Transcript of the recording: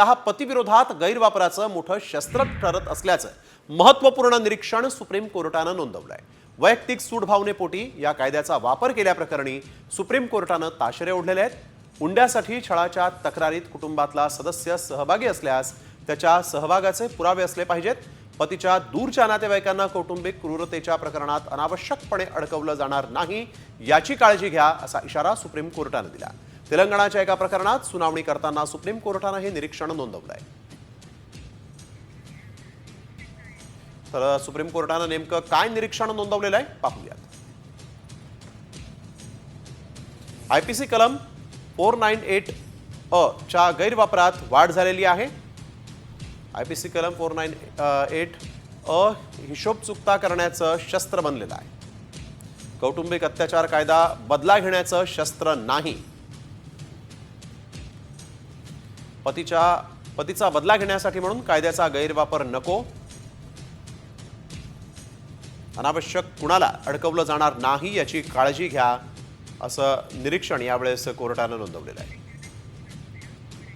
कायदा हा पतीविरोधात गैरवापराचं मोठं शस्त्र ठरत असल्याचं महत्त्वपूर्ण निरीक्षण सुप्रीम कोर्टानं नोंदवलंय। वैयक्तिक सूडभावनेपोटी या कायद्याचा वापर केल्याप्रकरणी सुप्रीम कोर्टानं ताशेरे ओढलेले आहेत। हुंड्यासाठी छळाच्या तक्रारीत कुटुंबातला सदस्य सहभागी असल्यास त्याच्या सहभागाचे पुरावे असले पाहिजेत। पतीच्या दूरच्या नातेवाईकांना कौटुंबिक क्रूरतेच्या प्रकरणात अनावश्यकपणे अडकवलं जाणार नाही याची काळजी घ्या असा इशारा सुप्रीम कोर्टानं दिला। तेलंगणाच्या एका प्रकरणात सुनावणी करताना सुप्रीम कोर्टानं हे निरीक्षण नोंदवलंय। तर सुप्रीम कोर्टानं नेमकं काय निरीक्षण नोंदवलेलं आहे पाहूयात। आयपीसी कलम 498 अ च्या गैरवापरात वाढ झालेली आहे। आयपीसी कलम 498 अ हिशोब चुकता करण्याचं शस्त्र बनलेलं आहे। कौटुंबिक अत्याचार कायदा बदला घेण्याचं शस्त्र नाही। पतीचा बदला घेण्यासाठी म्हणून कायद्याचा गैरवापर नको। अनावश्यक कुणाला अडकवलं जाणार नाही याची काळजी घ्या असं निरीक्षण यावेळेस कोर्टानं नोंदवलेलं आहे।